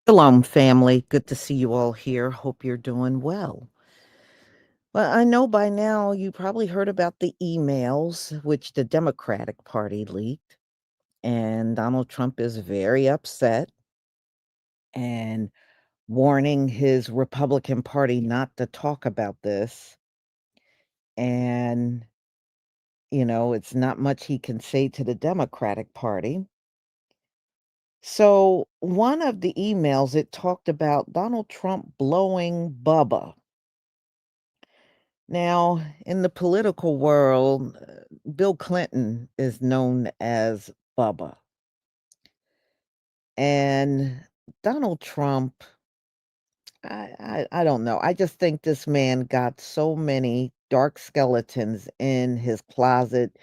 Shalom, family. Good to see you all here. Hope you're doing well. Well, I know by now you probably heard about the emails which the Democratic Party leaked, and Donald Trump is very upset and warning his Republican Party not to talk about this. And, it's not much he can say to the Democratic Party. So, one of the emails, it talked about Donald Trump blowing Bubba. Now, in the political world, Bill Clinton is known as Bubba. And Donald Trump, I don't know. I just think this man got so many dark skeletons in his closet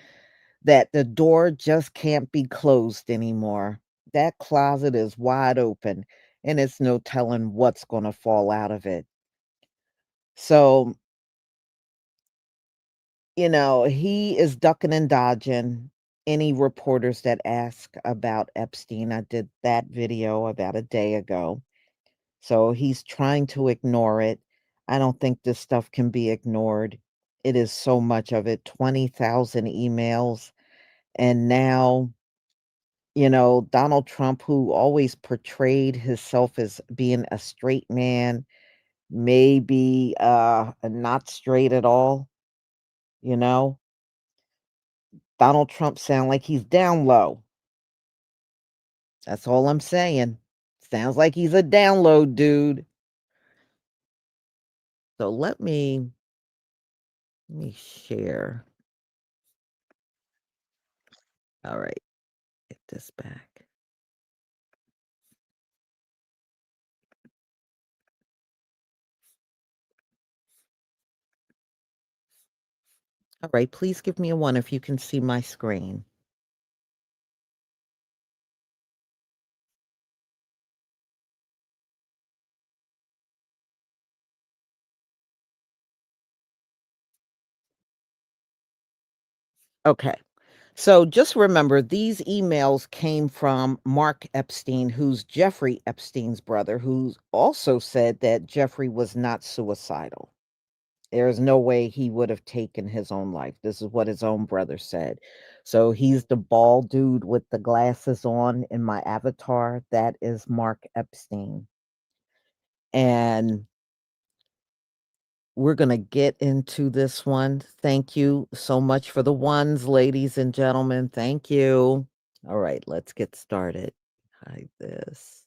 that the door just can't be closed anymore. That closet is wide open, and it's no telling what's going to fall out of it. So, he is ducking and dodging any reporters that ask about Epstein. I did that video about a day ago. So he's trying to ignore it. I don't think this stuff can be ignored. It is so much of it, 20,000 emails. And now, Donald Trump, who always portrayed himself as being a straight man, maybe not straight at all, you know? Donald Trump sound like he's down low. That's all I'm saying. Sounds like he's a download dude. So let me share. All right, get this back. All right, please give me a one if you can see my screen. Okay. So just remember these emails came from Mark Epstein, who's Jeffrey Epstein's brother, who also said that Jeffrey was not suicidal. There's no way he would have taken his own life. This is what his own brother said. So he's the bald dude with the glasses on in my avatar. That is Mark Epstein. And we're going to get into this one. Thank you so much for the ones, ladies and gentlemen. Thank you. All right, let's get started. Hide this.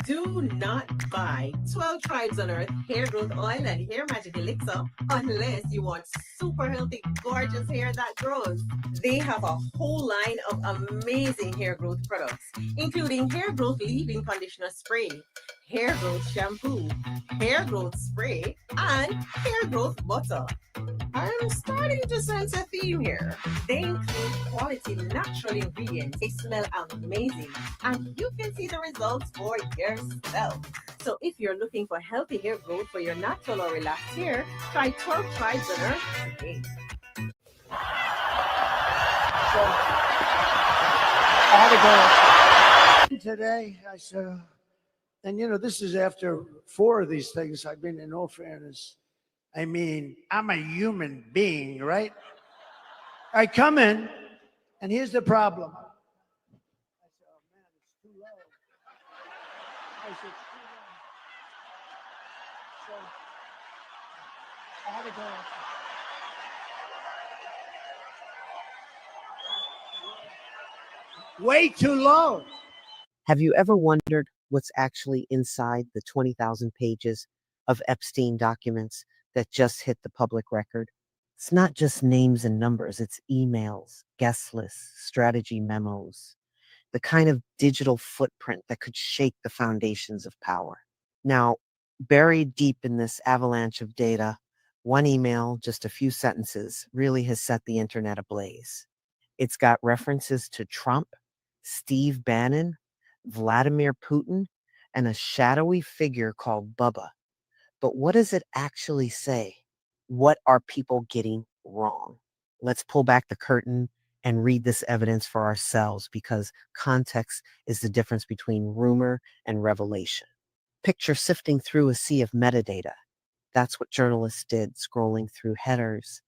Do not buy 12 Tribes on Earth hair growth oil and hair magic elixir unless you want super healthy, gorgeous hair that grows. They have a whole line of amazing hair growth products, including hair growth leave-in conditioner spray, hair growth shampoo, hair growth spray, and hair growth butter. I'm starting to sense a theme here. They include quality natural ingredients. They smell amazing, and you can see the results for yourself. So if you're looking for healthy hair growth for your natural or relaxed hair, try 12 Tribes on Earth today. So I had to go today. I said, and this is after 4 of these things. I've been, in all fairness, I mean, I'm a human being, right? I come in, and here's the problem. I said, oh man, it's too low. I said, it's too low. So I had to go. Way too low. Have you ever wondered what's actually inside the 20,000 pages of Epstein documents that just hit the public record? It's not just names and numbers, it's emails, guest lists, strategy memos, the kind of digital footprint that could shake the foundations of power. Now, Buried deep in this avalanche of data, one email, just a few sentences, really has set the internet ablaze. It's got references to Trump, Steve Bannon, Vladimir Putin, and a shadowy figure called Bubba. But what does it actually say? What are people getting wrong? Let's pull back the curtain and read this evidence for ourselves because context is the difference between rumor and revelation. Picture sifting through a sea of metadata. That's what journalists did, scrolling through headers,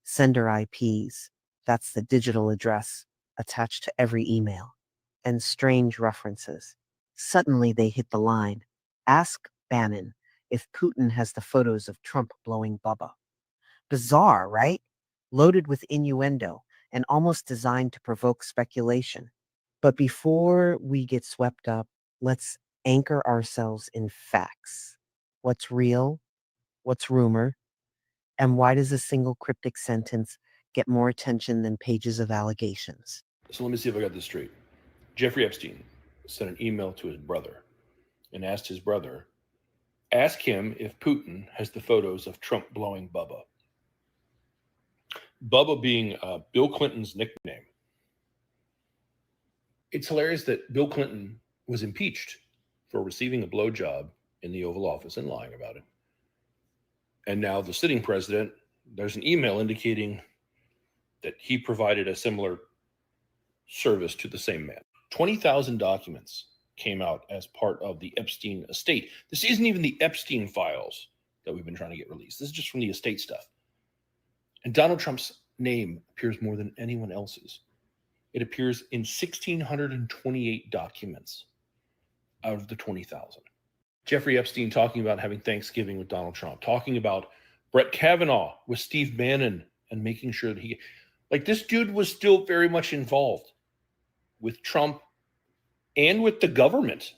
sender IPs. That's the digital address attached to every email. And strange references. Suddenly they hit the line. Ask Bannon if Putin has the photos of Trump blowing Bubba. Bizarre, right? Loaded with innuendo and almost designed to provoke speculation. But before we get swept up, let's anchor ourselves in facts. What's real? What's rumor? And why does a single cryptic sentence get more attention than pages of allegations? So let me see if I got this straight. Jeffrey Epstein sent an email to his brother and asked his brother, ask him if Putin has the photos of Trump blowing Bubba. Bubba being Bill Clinton's nickname. It's hilarious that Bill Clinton was impeached for receiving a blowjob in the Oval Office and lying about it. And now the sitting president, there's an email indicating that he provided a similar service to the same man. 20,000 documents came out as part of the Epstein estate. This isn't even the Epstein files that we've been trying to get released. This is just from the estate stuff. And Donald Trump's name appears more than anyone else's. It appears in 1,628 documents out of the 20,000. Jeffrey Epstein talking about having Thanksgiving with Donald Trump, talking about Brett Kavanaugh with Steve Bannon and making sure that this dude was still very much involved with Trump and with the government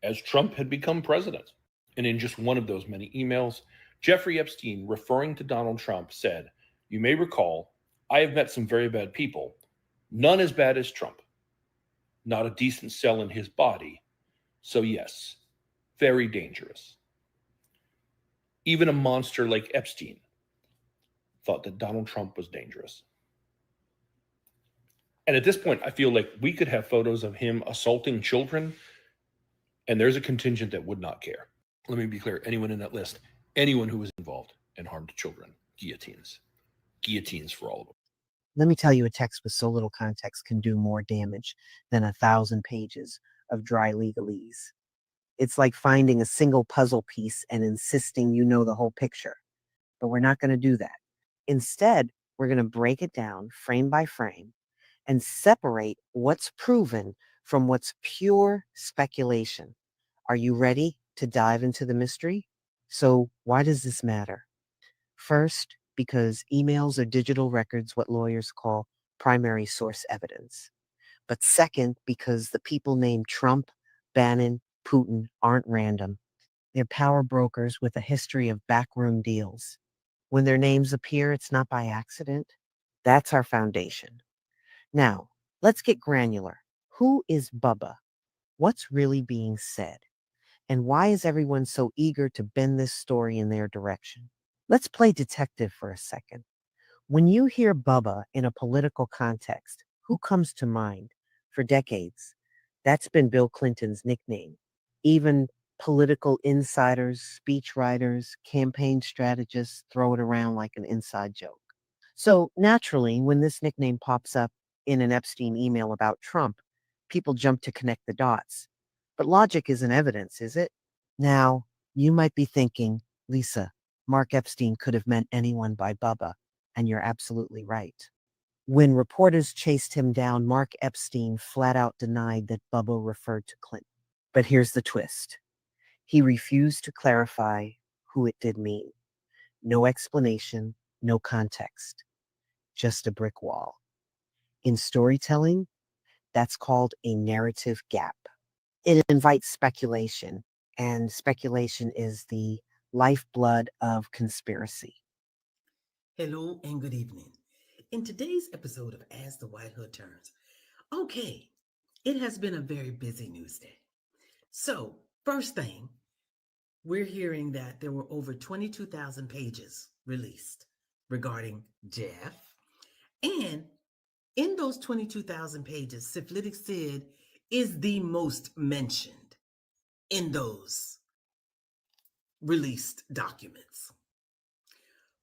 as Trump had become president. And in just one of those many emails, Jeffrey Epstein, referring to Donald Trump, said, "You may recall, I have met some very bad people, none as bad as Trump. Not a decent cell in his body. So yes, very dangerous." Even a monster like Epstein thought that Donald Trump was dangerous. And at this point, I feel like we could have photos of him assaulting children, and there's a contingent that would not care. Let me be clear, anyone in that list, anyone who was involved and harmed children, guillotines. Guillotines for all of them. Let me tell you, a text with so little context can do more damage than 1,000 pages of dry legalese. It's like finding a single puzzle piece and insisting you know the whole picture. But we're not going to do that. Instead, we're going to break it down frame by frame and separate what's proven from what's pure speculation. Are you ready to dive into the mystery? So, why does this matter? First, because emails are digital records, what lawyers call primary source evidence. But second, because the people named Trump, Bannon, Putin aren't random. They're power brokers with a history of backroom deals. When their names appear, it's not by accident. That's our foundation. Now, let's get granular. Who is Bubba? What's really being said? And why is everyone so eager to bend this story in their direction? Let's play detective for a second. When you hear Bubba in a political context, who comes to mind? For decades, that's been Bill Clinton's nickname. Even political insiders, speechwriters, campaign strategists throw it around like an inside joke. So naturally, when this nickname pops up in an Epstein email about Trump, people jump to connect the dots. But logic isn't evidence, is it? Now, you might be thinking, Lisa, Mark Epstein could have meant anyone by Bubba, and you're absolutely right. When reporters chased him down, Mark Epstein flat out denied that Bubba referred to Clinton. But here's the twist. He refused to clarify who it did mean. No explanation, no context, just a brick wall. In storytelling, that's called a narrative gap. It invites speculation, and speculation is the lifeblood of conspiracy. Hello and good evening. In today's episode of As the White Hood Turns, okay, it has been a very busy news day. So, first thing, we're hearing that there were over 22,000 pages released regarding Jeff. And in those 22,000 pages, syphilitic Sid is the most mentioned in those released documents.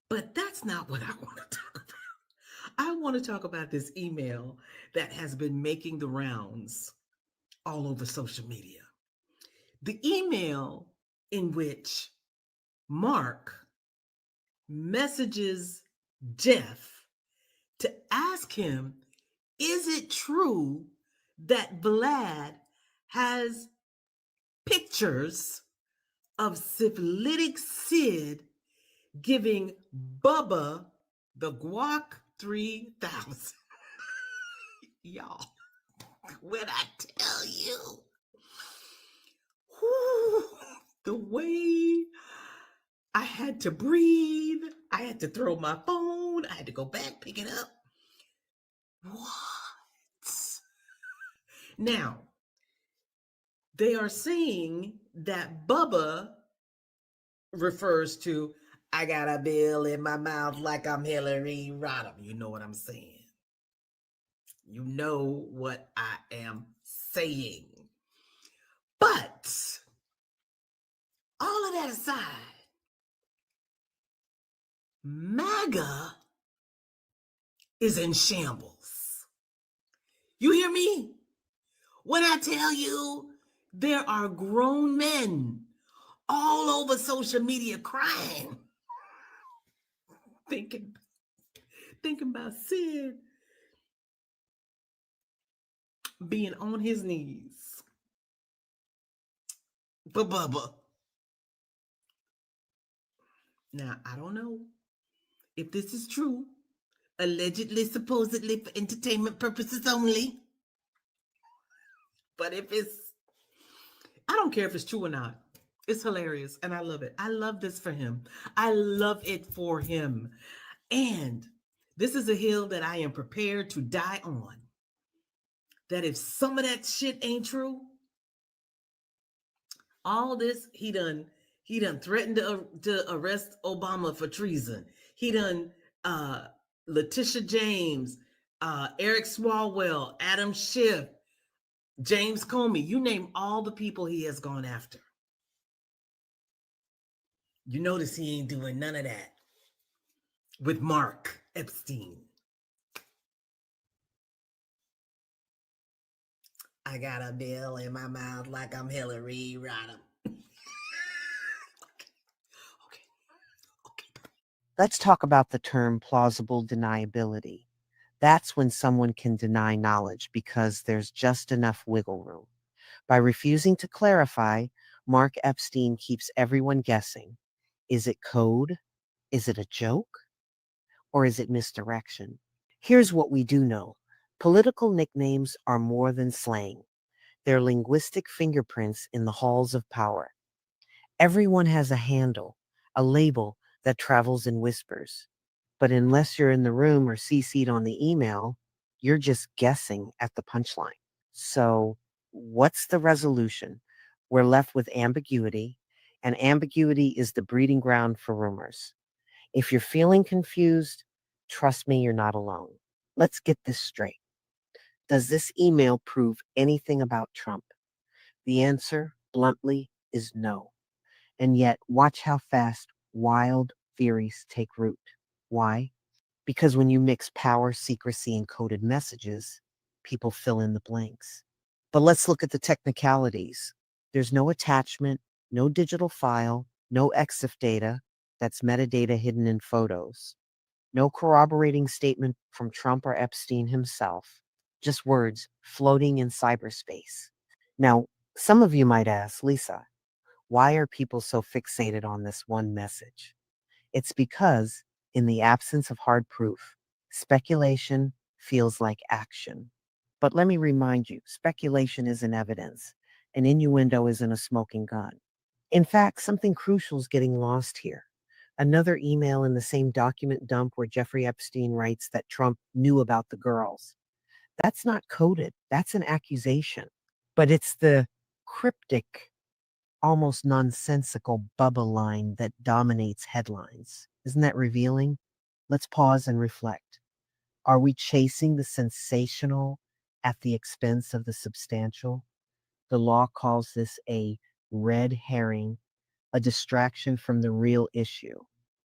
But that's not what I want to talk about. I want to talk about this email that has been making the rounds all over social media. The email in which Mark messages Jeff to ask him, is it true that Vlad has pictures of syphilitic Sid giving Bubba the Guac 3000? Y'all, when I tell you, whew, the way I had to breathe, I had to throw my phone, I had to go back, pick it up. What? Now, they are saying that Bubba refers to, I got a bill in my mouth like I'm Hillary Rodham. You know what I'm saying? You know what I am saying. But all of that aside, MAGA is in shambles. You hear me? When I tell you there are grown men all over social media crying, thinking about Sid being on his knees. But Bubba. Now, I don't know if this is true. Allegedly, supposedly, for entertainment purposes only. But if it's, I don't care if it's true or not. It's hilarious and I love it. I love this for him. I love it for him. And this is a hill that I am prepared to die on. That if some of that shit ain't true, all this, he done threatened to arrest Obama for treason. He done Letitia James, Eric Swalwell, Adam Schiff, James Comey. You name all the people he has gone after. You notice he ain't doing none of that with Mark Epstein. I got a bill in my mouth like I'm Hillary Rodham. Okay. Let's talk about the term plausible deniability. That's when someone can deny knowledge because there's just enough wiggle room. By refusing to clarify, Mark Epstein keeps everyone guessing. Is it code? Is it a joke? Or is it misdirection? Here's what we do know. Political nicknames are more than slang. They're linguistic fingerprints in the halls of power. Everyone has a handle, a label that travels in whispers. But unless you're in the room or CC'd on the email, you're just guessing at the punchline. So, what's the resolution? We're left with ambiguity, and ambiguity is the breeding ground for rumors. If you're feeling confused, trust me, you're not alone. Let's get this straight. Does this email prove anything about Trump? The answer, bluntly, is no. And yet, watch how fast wild theories take root. Why? Because when you mix power, secrecy, and coded messages, people fill in the blanks. But let's look at the technicalities. There's no attachment, no digital file, no EXIF data, that's metadata hidden in photos. No corroborating statement from Trump or Epstein himself, just words floating in cyberspace. Now, some of you might ask, Lisa, why are people so fixated on this one message? It's because, in the absence of hard proof, speculation feels like action. But let me remind you, speculation isn't evidence. An innuendo isn't a smoking gun. In fact, something crucial is getting lost here. Another email in the same document dump where Jeffrey Epstein writes that Trump knew about the girls. That's not coded. That's an accusation. But it's the cryptic almost nonsensical Bubba line that dominates headlines. Isn't that revealing? Let's pause and reflect. Are we chasing the sensational at the expense of the substantial? The law calls this a red herring, a distraction from the real issue.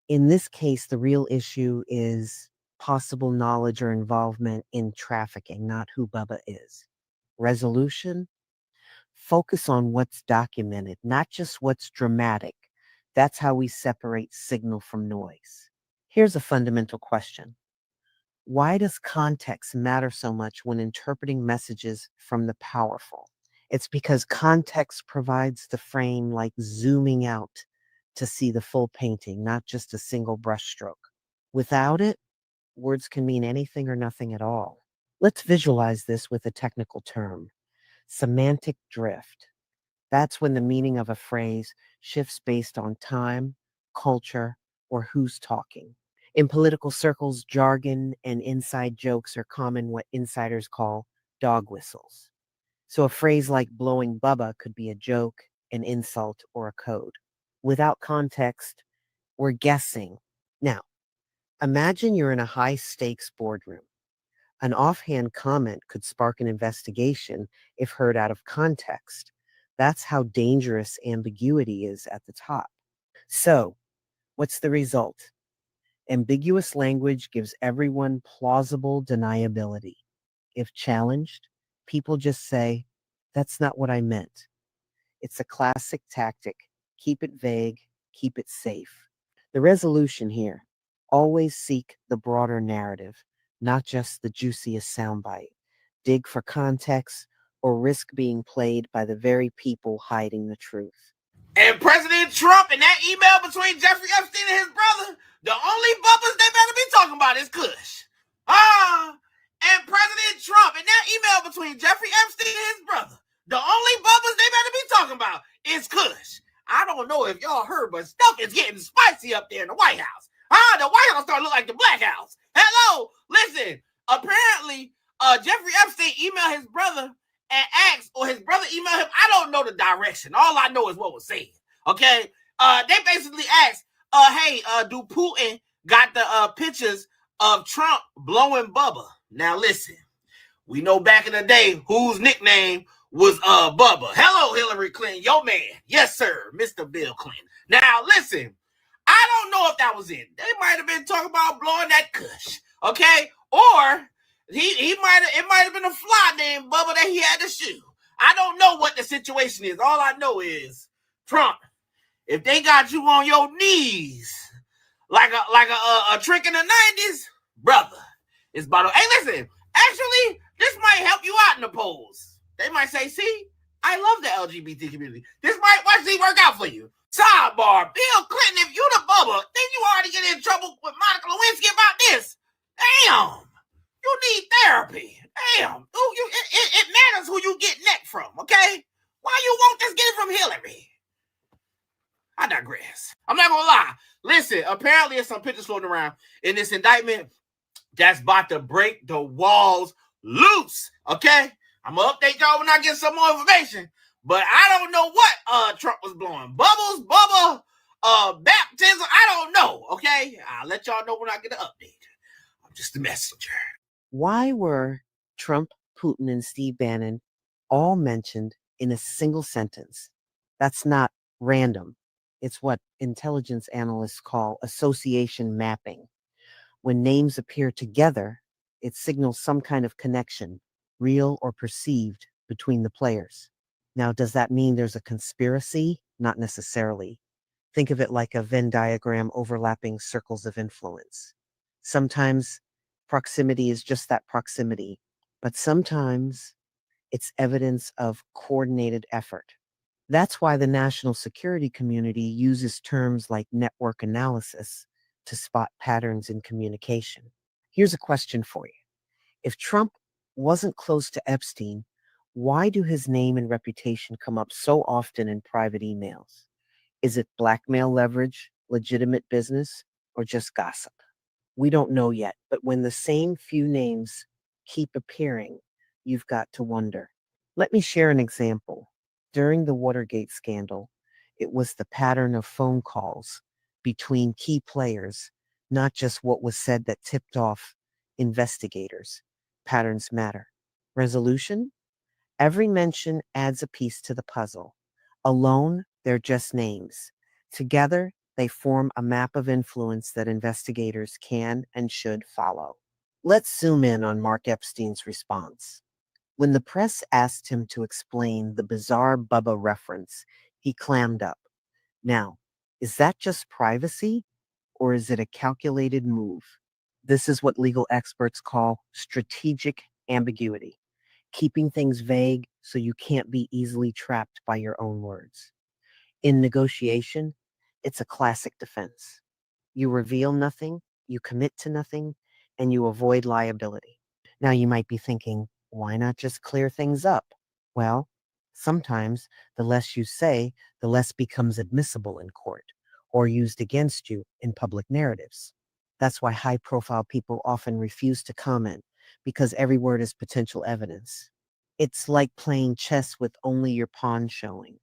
In this case, the real issue is possible knowledge or involvement in trafficking, not who Bubba is. Resolution? Focus on what's documented, not just what's dramatic. That's how we separate signal from noise. Here's a fundamental question. Why does context matter so much when interpreting messages from the powerful? It's because context provides the frame, like zooming out to see the full painting, not just a single brushstroke. Without it, words can mean anything or nothing at all. Let's visualize this with a technical term: semantic drift. That's when the meaning of a phrase shifts based on time, culture, or who's talking. In political circles, jargon and inside jokes are common, what insiders call dog whistles. So a phrase like blowing Bubba could be a joke, an insult, or a code. Without context, we're guessing. Now, imagine you're in a high stakes boardroom. An offhand comment could spark an investigation if heard out of context. That's how dangerous ambiguity is at the top. So, what's the result? Ambiguous language gives everyone plausible deniability. If challenged, people just say, "That's not what I meant." It's a classic tactic. Keep it vague, keep it safe. The resolution here: always seek the broader narrative, not just the juiciest soundbite. Dig for context or risk being played by the very people hiding the truth. And President Trump and that email between Jeffrey Epstein and his brother, the only bubbas they better be talking about is Kush. And President Trump and that email between Jeffrey Epstein and his brother, the only bubbas they better be talking about is Kush. I don't know if y'all heard, but stuff is getting spicy up there in the White House. The White House starting to look like the Black House. Hello, listen. Apparently, Jeffrey Epstein emailed his brother and asked, or his brother emailed him. I don't know the direction. All I know is what was said. Okay. They basically asked, hey, do Putin got the pictures of Trump blowing Bubba? Now listen, we know back in the day whose nickname was Bubba. Hello, Hillary Clinton, your man. Yes, sir, Mr. Bill Clinton. Now listen, I don't know if that was it. They might have been talking about blowing that Kush. Okay. Or it might have been a fly named Bubba that he had to shoot. I don't know what the situation is. All I know is, Trump, if they got you on your knees like a trick in the 90s, brother, it's about to. Hey, listen, actually, this might help you out in the polls. They might say, see, I love the LGBT community. This might actually work out for you. Sidebar, Bill Clinton, if you the Bubba, then you already get in trouble with Monica Lewinsky about this. Damn. You need therapy. Damn. It matters who you get neck from, okay? Why you won't just get it from Hillary? I digress. I'm not going to lie. Listen, apparently there's some pictures floating around in this indictment that's about to break the walls loose, okay? I'm going to update y'all when I get some more information. But I don't know what Trump was blowing. Bubbles, Bubba, baptism, I don't know, okay? I'll let y'all know when I get an update. I'm just a messenger. Why were Trump, Putin, and Steve Bannon all mentioned in a single sentence? That's not random. It's what intelligence analysts call association mapping. When names appear together, it signals some kind of connection, real or perceived, between the players. Now, does that mean there's a conspiracy? Not necessarily. Think of it like a Venn diagram overlapping circles of influence. Sometimes proximity is just that proximity, but sometimes it's evidence of coordinated effort. That's why the national security community uses terms like network analysis to spot patterns in communication. Here's a question for you. If Trump wasn't close to Epstein, why do his name and reputation come up so often in private emails? Is it blackmail leverage, legitimate business, or just gossip? We don't know yet, but when the same few names keep appearing, you've got to wonder. Let me share an example. During the Watergate scandal, It was the pattern of phone calls between key players, not just what was said, that tipped off investigators. Patterns matter. Resolution? Every mention adds a piece to the puzzle. Alone, they're just names. Together, they form a map of influence that investigators can and should follow. Let's zoom in on Mark Epstein's response. When the press asked him to explain the bizarre Bubba reference, he clammed up. Now, is that just privacy, or is it a calculated move? This is what legal experts call strategic ambiguity, keeping things vague so you can't be easily trapped by your own words. In negotiation, it's a classic defense. You reveal nothing, you commit to nothing, and you avoid liability. Now you might be thinking, why not just clear things up? Well, sometimes the less you say, the less becomes admissible in court or used against you in public narratives. That's why high profile people often refuse to comment, because every word is potential evidence. It's like playing chess with only your pawn showing.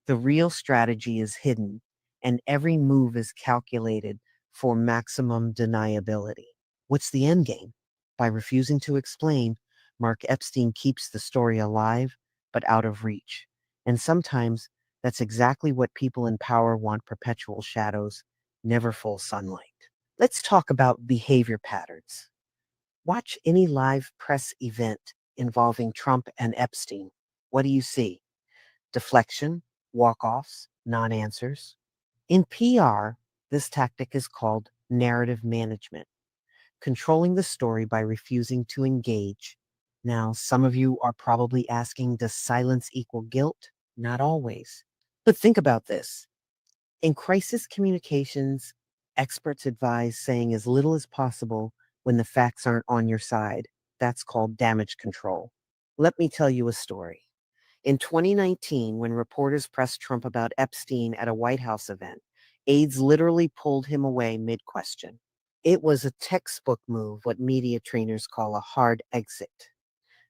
The real strategy is hidden, and every move is calculated for maximum deniability. What's the end game? By refusing to explain, Mark Epstein keeps the story alive but out of reach. And sometimes that's exactly what people in power want: perpetual shadows, never full sunlight. Let's talk about behavior patterns. Watch any live press event involving Trump and Epstein. What do you see? Deflection, walk offs, non answers. In PR, this tactic is called narrative management, controlling the story by refusing to engage. Now, some of you are probably asking, does silence equal guilt? Not always. But think about this. In crisis communications, experts advise saying as little as possible when the facts aren't on your side. That's called damage control. Let me tell you a story. In 2019, when reporters pressed Trump about Epstein at a White House event, aides literally pulled him away mid-question. It was a textbook move, what media trainers call a hard exit.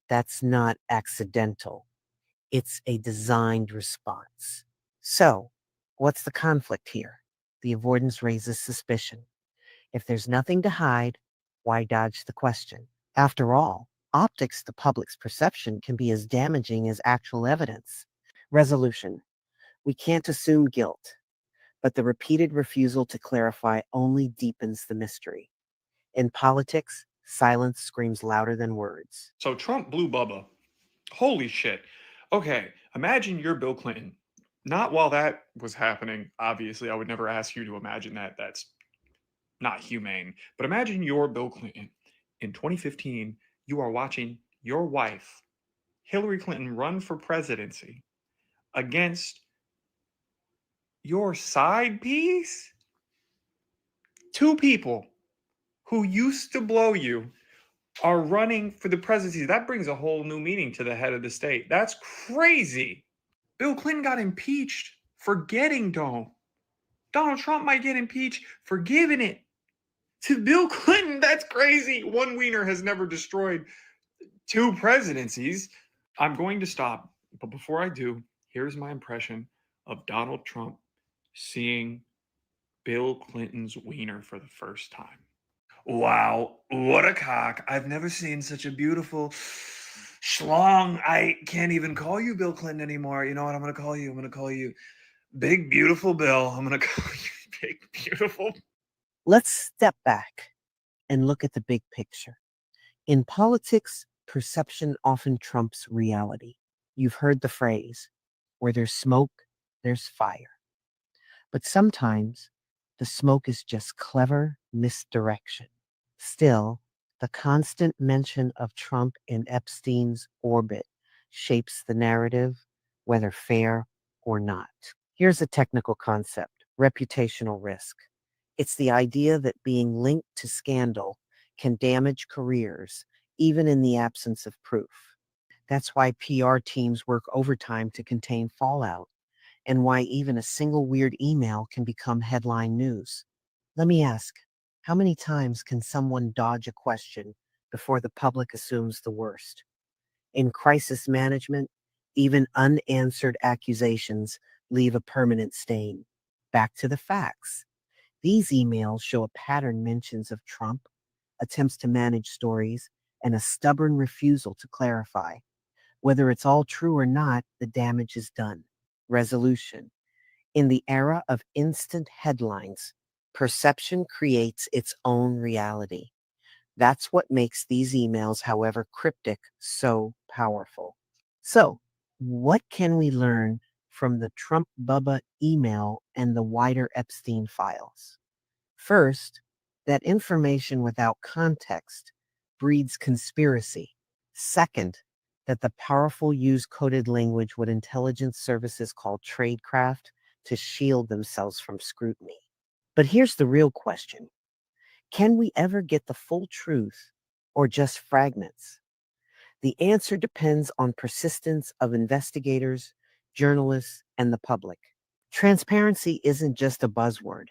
That's not accidental. It's a designed response. So, what's the conflict here? The avoidance raises suspicion. If there's nothing to hide, why dodge the question? After all, optics to public's perception can be as damaging as actual evidence. Resolution. We can't assume guilt, but the repeated refusal to clarify only deepens the mystery. In politics, silence screams louder than words. So Trump blew Bubba. Holy shit. Okay, imagine you're Bill Clinton. Not while that was happening, obviously. I would never ask you to imagine that. That's not humane. But imagine you're Bill Clinton. In 2015, you are watching your wife, Hillary Clinton, run for presidency against your side piece. Two people who used to blow you are running for the presidency. That brings a whole new meaning to the head of the state. That's crazy. Bill Clinton got impeached for getting Dome. Donald Trump might get impeached for giving it to Bill Clinton. That's crazy. One wiener has never destroyed two presidencies. I'm going to stop, but before I do, here's my impression of Donald Trump seeing Bill Clinton's wiener for the first time. Wow, what a cock. I've never seen such a beautiful schlong. I can't even call you Bill Clinton anymore. You know what I'm going to call you? I'm going to call you Big Beautiful Bill. I'm going to call you Big Beautiful. Let's step back and look at the big picture. In politics, perception often trumps reality. You've heard the phrase, where there's smoke, there's fire. But sometimes the smoke is just clever misdirection. Still, the constant mention of Trump in Epstein's orbit shapes the narrative, whether fair or not. Here's a technical concept: reputational risk. It's the idea that being linked to scandal can damage careers, even in the absence of proof. That's why PR teams work overtime to contain fallout, and why even a single weird email can become headline news. Let me ask, how many times can someone dodge a question before the public assumes the worst? In crisis management, even unanswered accusations leave a permanent stain. Back to the facts. These emails show a pattern mentions of Trump, attempts to manage stories, and a stubborn refusal to clarify. Whether it's all true or not, the damage is done. Resolution. In the era of instant headlines, perception creates its own reality. That's what makes these emails, however cryptic, so powerful. So, what can we learn from the Trump Bubba email and the wider Epstein files? First, that information without context breeds conspiracy. Second, that the powerful use coded language what intelligence services call tradecraft to shield themselves from scrutiny. But here's the real question: can we ever get the full truth or just fragments? The answer depends on persistence of investigators, journalists, and the public. Transparency isn't just a buzzword.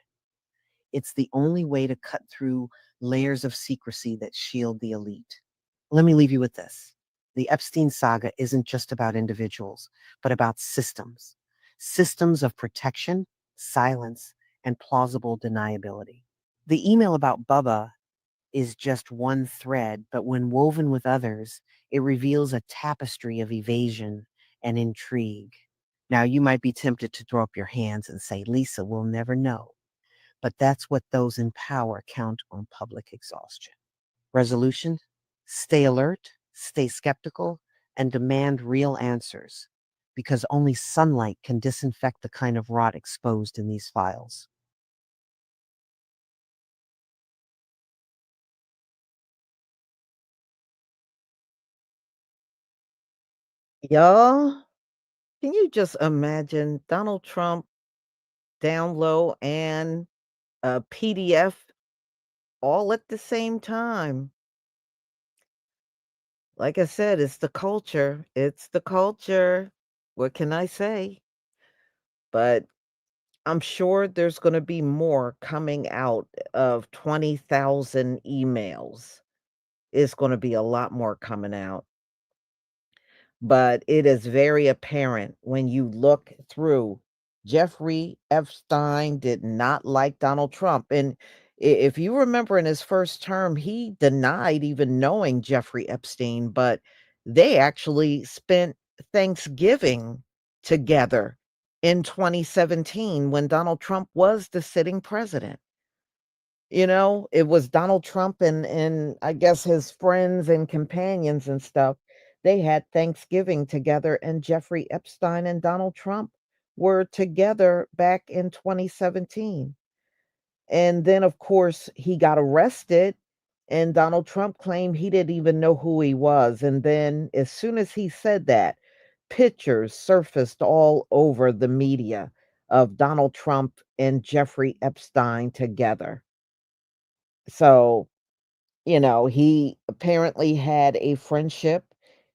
It's the only way to cut through layers of secrecy that shield the elite. Let me leave you with this. The Epstein saga isn't just about individuals, but about systems. Systems of protection, silence, and plausible deniability. The email about Bubba is just one thread, but when woven with others, it reveals a tapestry of evasion and intrigue. Now, you might be tempted to throw up your hands and say, Lisa, we'll never know. But that's what those in power count on: public exhaustion. Resolution: stay alert, stay skeptical, and demand real answers, because only sunlight can disinfect the kind of rot exposed in these files. Y'all, can you just imagine Donald Trump down low and a PDF all at the same time? Like I said, it's the culture. It's the culture. What can I say? But I'm sure there's going to be more coming out of 20,000 emails. It's going to be a lot more coming out. But it is very apparent when you look through. Jeffrey Epstein did not like Donald Trump. And if you remember in his first term, he denied even knowing Jeffrey Epstein, but they actually spent Thanksgiving together in 2017 when Donald Trump was the sitting president. It was Donald Trump and I guess his friends and companions and stuff. They had Thanksgiving together, and Jeffrey Epstein and Donald Trump were together back in 2017. And then, of course, he got arrested, and Donald Trump claimed he didn't even know who he was. And then, as soon as he said that, pictures surfaced all over the media of Donald Trump and Jeffrey Epstein together. So, he apparently had a friendship.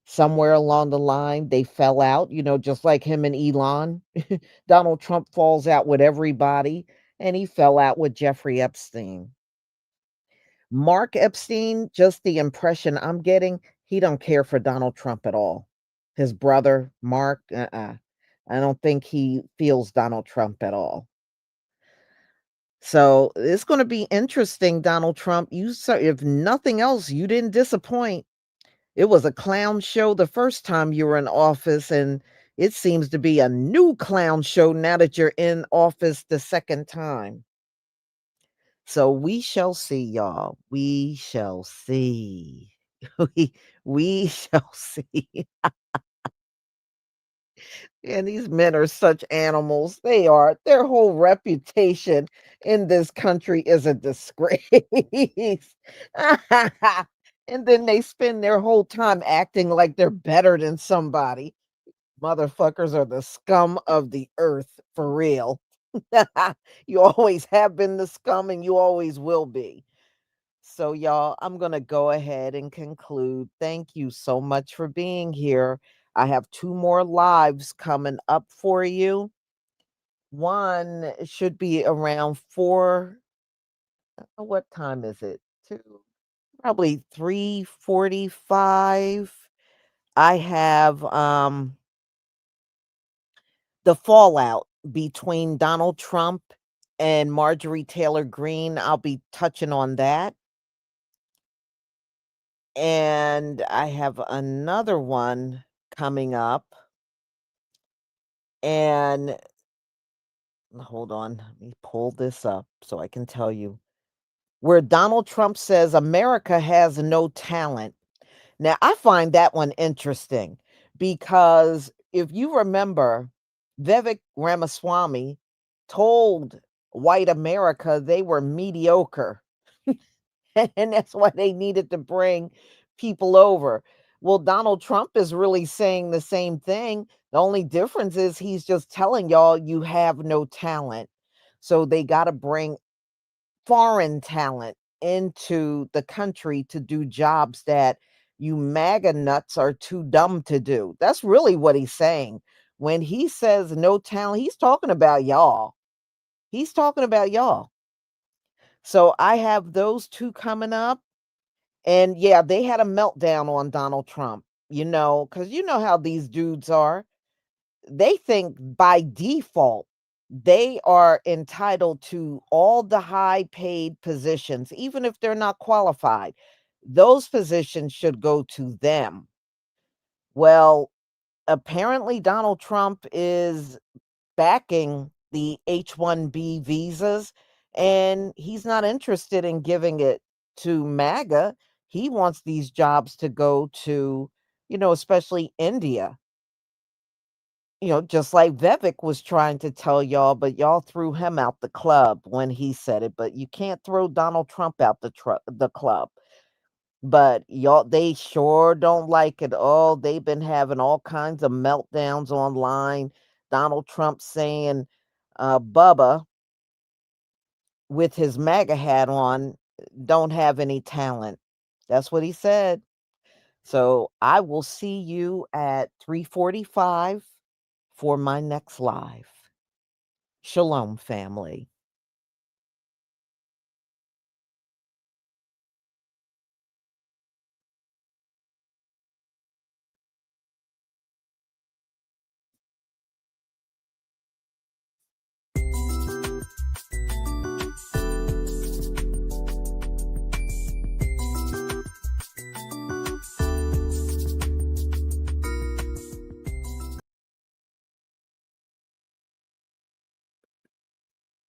Somewhere along the line, they fell out, just like him and Elon. Donald Trump falls out with everybody, and he fell out with Jeffrey Epstein. Mark Epstein, just the impression I'm getting, he don't care for Donald Trump at all. His brother, Mark, I don't think he feels Donald Trump at all. So it's going to be interesting, Donald Trump. If nothing else, you didn't disappoint. It was a clown show the first time you were in office, and it seems to be a new clown show now that you're in office the second time. So we shall see, y'all. We shall see. we we shall see. And these men are such animals. They are. Their whole reputation in this country is a disgrace. And then they spend their whole time acting like they're better than somebody. Motherfuckers are the scum of the earth for real. You always have been the scum and you always will be. So, y'all, I'm going to go ahead and conclude. Thank you so much for being here. I have two more lives coming up for you. One should be around four. What time is it? Two, probably 3:45. I have the fallout between Donald Trump and Marjorie Taylor Greene. I'll be touching on that. And I have another one coming up. And hold on, let me pull this up so I can tell you. Where Donald Trump says America has no talent. Now, I find that one interesting because if you remember, Vivek Ramaswamy told white America they were mediocre. And that's why they needed to bring people over. Well, Donald Trump is really saying the same thing. The only difference is he's just telling y'all you have no talent. So they got to bring foreign talent into the country to do jobs that you MAGA nuts are too dumb to do. That's really what he's saying. When he says no talent, he's talking about y'all. He's talking about y'all. So I have those two coming up. And yeah, they had a meltdown on Donald Trump, because you know how these dudes are. They think by default, they are entitled to all the high paid positions, even if they're not qualified. Those positions should go to them. Well, apparently, Donald Trump is backing the H-1B visas, and he's not interested in giving it to MAGA. He wants these jobs to go to, especially India. Just like Vivek was trying to tell y'all, but y'all threw him out the club when he said it. But you can't throw Donald Trump out the club. But y'all, they sure don't like it. Oh, they've been having all kinds of meltdowns online. Donald Trump saying, Bubba, with his MAGA hat on, don't have any talent. That's what he said. So I will see you at 3:45 for my next live. Shalom, family.